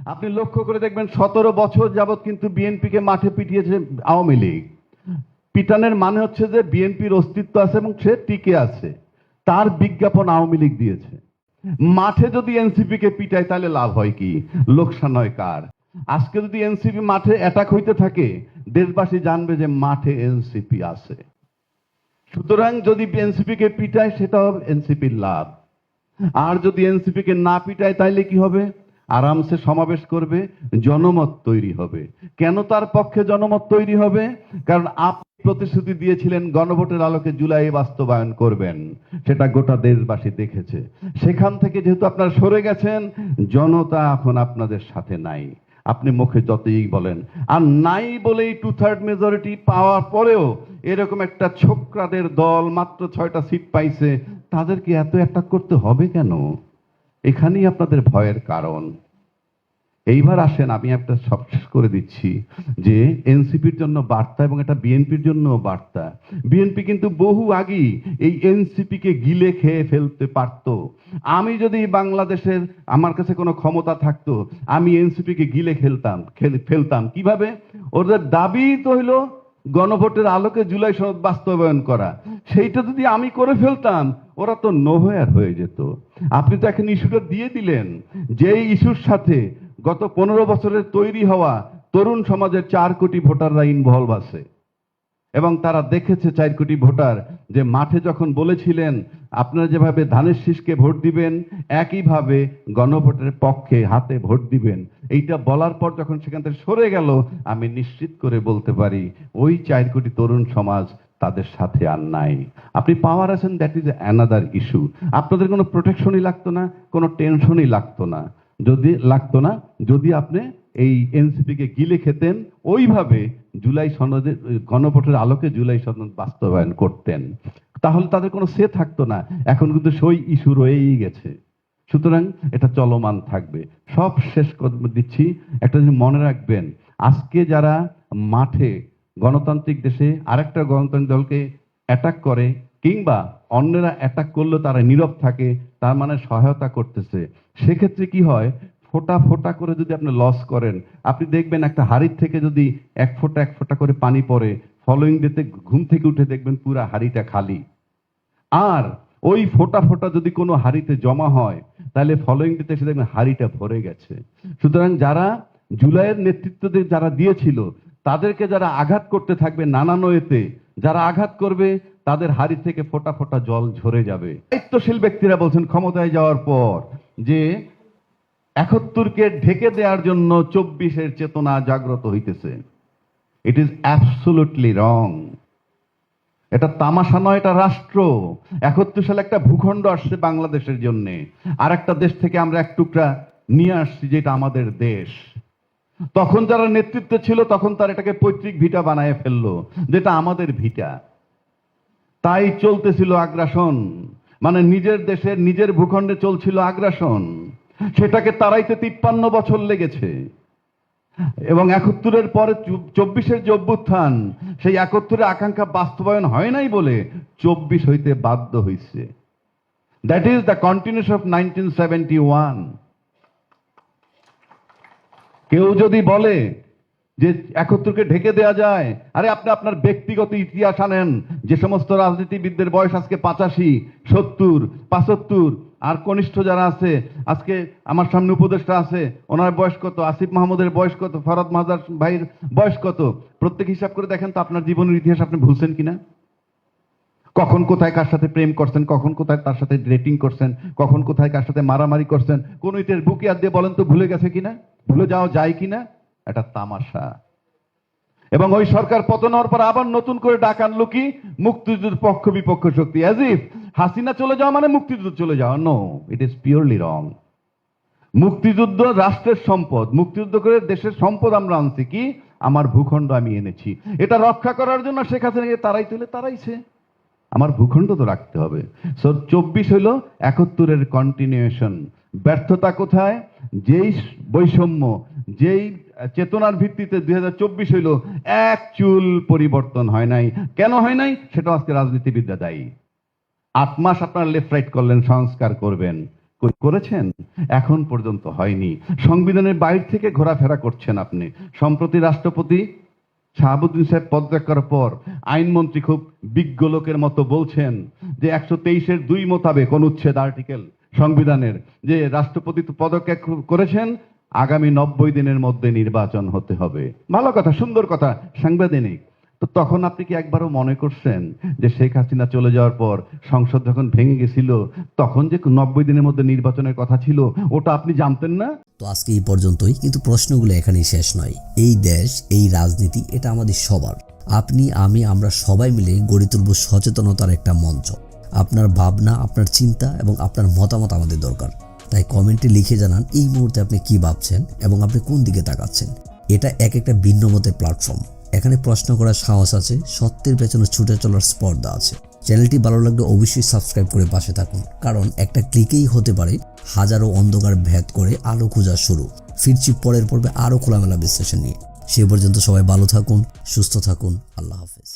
আপনি লক্ষ্য করে দেখবেন 17 বছর যাবৎ কিন্তু বিএনপিকে মাঠে পিটিয়েছে আওয়ামী লীগ। পিটানের মানে হচ্ছে যে বিএনপির অস্তিত্ব আছে এবং সে টিকে আছে, তার বিজ্ঞাপন আওয়ামী লীগ দিয়েছে। মাঠে যদি এনসিপি কে পিটায় তাহলে লাভ হয় কি, লোকসান হয় কার? আজকে যদি এনসিপি মাঠে অ্যাটাক হইতে থাকে, দেশবাসী জানবে যে মাঠে এনসিপি আছে। সুতরাং যদি এনসিপি কে পিটায় সেটা হবে এনসিপির লাভ। আর যদি এনসিপি কে না পিটায় তাইলে কি হবে? আরামসে সমাবেশ করবে, জনমত তৈরি হবে। কেন তার পক্ষে জনমত তৈরি হবে? কারণ আপনি প্রতিশ্রুতি দিয়েছিলেন গণভোটের আলোকে জুলাই বাস্তবায়ন করবেন, সেটা গোটা দেশবাসী দেখেছে। সেখান থেকে যেহেতু আপনারা সরে গেছেন, জনতা এখন আপনাদের সাথে নাই। আপনি মুখে যতই বলেন, আর নাই বলেই 2/3 মেজরিটি পাওয়ার পরেও এরকম একটা ছোকরাদের দল মাত্র 6টা সিট পাইছে, তাদেরকে এত অ্যাটাক করতে হবে কেন? এখানেই আপনাদের ভয়ের কারণ। এইবার আসেন, আমি একটা সব শেষ করে দিচ্ছি যে এনসিপির জন্য বার্তা এবং এটা বিএনপির জন্য বার্তা। বিএনপি কিন্তু বহু আগেই এই এনসিপি কে গিলে খেয়ে ফেলতে পারতো। আমি যদি বাংলাদেশের আমার কাছে কোনো ক্ষমতা থাকতো, আমি এনসিপি কে গিলে ফেলতাম। কিভাবে? ওদের দাবি তো হইলো গণভোটের আলোকে জুলাই সনদ বাস্তবায়ন করা। সেইটা যদি আমি করে ফেলতাম, ওরা তো নোহয়ার হয়ে যেত। আপনি তো এখন ইস্যুটা দিয়ে দিলেন, যেই ইস্যুর সাথে গত 15 বছরের তৈরি হওয়া তরুণ সমাজের 4 কোটি ভোটাররা ইনভলভ আছে এবং তারা দেখেছে 4 কোটি ভোটার যে মাঠে যখন বলেছিলেন আপনারা যেভাবে ধানের শীষকে ভোট দিবেন একইভাবে গণভোটের পক্ষে হাতে ভোট দিবেন, এইটা বলার পর যখন সেখান থেকে সরে গেল, আমি নিশ্চিত করে বলতে পারি ওই 4 কোটি তরুণ সমাজ তাদের সাথে আর নাই। আপনি পাওয়ার আছেন, দ্যাট ইজ অ্যানাদার ইস্যু। আপনাদের কোনো প্রোটেকশনই লাগতো না, কোনো টেনশনই লাগতো না, যদি আপনি এই এনসিপি কে গিলে খেতেন, ওইভাবে জুলাই সনদের গণভোটের আলোকে জুলাই সনদ বাস্তবায়ন করতেন, তাহলে তাদের কোনো সে থাকতো না। এখন কিন্তু সেই ইস্যু রয়েই গেছে। সুতরাং এটা চলমান থাকবে। সব শেষ করে দিচ্ছি, একটা জিনিস মনে রাখবেন, আজকে যারা মাঠে গণতান্ত্রিক দেশে আরেকটা গণতান্ত্রিক দলকে অ্যাটাক করে কিংবা অন্যরা অ্যাটাক করলেও তারা নীরব থাকে, তার মানে সহায়তা করতেছে। সেক্ষেত্রে কি হয়, ফোঁটা ফোঁটা করে যদি আপনি লস করেন, আপনি দেখবেন একটা হাড়ির থেকে যদি এক ফোঁটা করে পানি পড়ে, ফলোইং ডেতে ঘুম থেকে উঠে দেখবেন পুরা হাড়িটা খালি। আর ওই ফোঁটা ফোঁটা যদি কোনো হাড়িতে জমা হয়, তাহলে ফলোইং ডেতে এসে দেখবেন হাড়িটা ভরে গেছে। সুতরাং যারা জুলাইয়ের নেতৃত্ব যারা দিয়েছিল, তাদেরকে যারা আঘাত করতে থাকবে নানান ওয়েতে, যারা আঘাত করবে তাদের হাড়ি থেকে ফোঁটা ফোঁটা জল ঝরে যাবে। দায়িত্বশীল ব্যক্তিরা বলছেন ক্ষমতায় যাওয়ার পর যে 71কে ঢেকে দেওয়ার জন্য 24-এর চেতনা জাগ্রত হইতেছে। ইট ইজ অ্যাবসোলুটলি রং। এটা তামাশা নয়, এটা রাষ্ট্র। 71 সালে একটা ভূখণ্ড আসছে বাংলাদেশের জন্য, আর একটা দেশ থেকে আমরা এক টুকরা নিয়ে আসছি যেটা আমাদের দেশ। তখন যারা নেতৃত্বে ছিল তখন তার এটাকে পৈতৃক ভিটা বানায় ফেললো, যেটা আমাদের ভিটা। তাই চলতেছিল আগ্রাসন, মানে নিজের দেশের নিজের ভূখণ্ডে চলছিল আগ্রাসন। সেটাকে তাড়াইতে 53 বছর লেগেছে এবং 71-এর পরে 24-এর যে অভ্যুত্থান, সেই 71-এর আকাঙ্ক্ষা বাস্তবায়ন হয় নাই বলে 24 হইতে বাধ্য হইছে। That is the continuation of 1971। কেউ যদি বলে যে 71কে ঢেকে দেয়া যায়, আরে আপনি আপনার ব্যক্তিগত ইতিহাস আনেন। যে সমস্ত রাজনীতিবিদদের বয়স আজকে 85, 70, 75, আর কনিষ্ঠ যারা আছে, আজকে আমার সামনে উপদেষ্টা আছে, ওনার বয়স কত, আসিফ মাহমুদের বয়স কত, ফরহাদ মাহজার ভাইয়ের বয়স কত, প্রত্যেক হিসাব করে দেখেন তো আপনার জীবনের ইতিহাস আপনি ভুলছেন কিনা। কখন কোথায় কার সাথে প্রেম করছেন, কখন কোথায় তার সাথে ডেটিং করছেন, কখন কোথায় কার সাথে মারামারি করছেন, কোন ইতিহাস বুকে হাত দিয়ে বলেন তো ভুলে গেছে কিনা, ভুলে যাওয়া যায় কিনা? এটা তামাশা। এবং ওই সরকার পতন হওয়ার পর আবার নতুন করে ডাক আনলো কি, মুক্তিযুদ্ধের পক্ষ বিপক্ষ শক্তি, অ্যাজ ইফ হাসিনা চলে যাওয়া মানে মুক্তিযুদ্ধ চলে যাওয়া। নো, ইট ইজ পিওরলি রং। মুক্তিযুদ্ধ রাষ্ট্রের সম্পদ, মুক্তিযুদ্ধ করে দেশের সম্পদ আমরা আনছি কি, আমার ভূখণ্ড আমি এনেছি, এটা রক্ষা করার জন্য শেখ হাসিনাকে তারাইছে। আমার ভূখণ্ড তো রাখতে হবে। সো 24 হইল 71-এর কন্টিনিউশন। ব্যর্থতা কোথায়? যেই বৈষম্য, যেই চেতনার ভিত্তিতে 2024 হইল, এক চুল পরিবর্তন হয় নাই। কেন হয় নাই? সেটা আজকে রাজনীতিবিদরা দায়ী। 8 মাস আপনারা লেফট রাইট করলেন, সংস্কার করবেন, করেছেন? এখন পর্যন্ত হয়নি। সংবিধানের বাইরে থেকে ঘোরাফেরা করছেন আপনি। সম্প্রতি রাষ্ট্রপতি শাহাবুদ্দিন সাহেব পদত্যাগ করার পর আইনমন্ত্রী খুব বিজ্ঞ লোকের মতো বলছেন যে 123-এর 2 মোতাবেক অনুচ্ছেদ আর্টিকেল সংবিধানের যে রাষ্ট্রপতি তো পদত্যাগ করেছেন, আগামী 90 দিনের মধ্যে নির্বাচন হতে হবে। ভালো কথা, সুন্দর কথা, সাংবিধানিক। তো তখন আপনি কি একবারও মনে করছেন যে শেখ হাসিনা চলে যাওয়ার পর সংসদ যখন ভেঙে গেছিল তখন যে 90 দিনের মধ্যে নির্বাচনের কথা ছিল ওটা আপনি জানতেন না? তো আজকে এই পর্যন্তই, কিন্তু প্রশ্নগুলো এখানেই শেষ নয়। এই দেশ, এই রাজনীতি, এটা আমাদের সবার। আপনি, আমি, আমরা সবাই মিলে গড়ে তুলব সচেতনতার একটা মঞ্চ। আপনার ভাবনা, আপনার চিন্তা এবং আপনার মতামত আমাদের দরকার। তাই কমেন্টে লিখে জানান এই মুহূর্তে আপনি কি ভাবছেন এবং আপনি কোন দিকে তাকাচ্ছেন। এটা একটা ভিন্ন মতের প্ল্যাটফর্ম। এখানে প্রশ্ন করার সাহস আছে, সত্যের পেছনে ছুটে চলার স্পর্ধা আছে। চ্যানেলটি ভালো লাগলে অবশ্যই সাবস্ক্রাইব করে পাশে থাকুন, কারণ একটা ক্লিকেই হতে পারে হাজারো অন্ধকার ভেদ করে আলো খোঁজা শুরু। ফিরছি পরের পর্বে আরো খোলামেলা বিশ্লেষণ নিয়ে। সে পর্যন্ত সবাই ভালো থাকুন, সুস্থ থাকুন। আল্লাহ হাফেজ।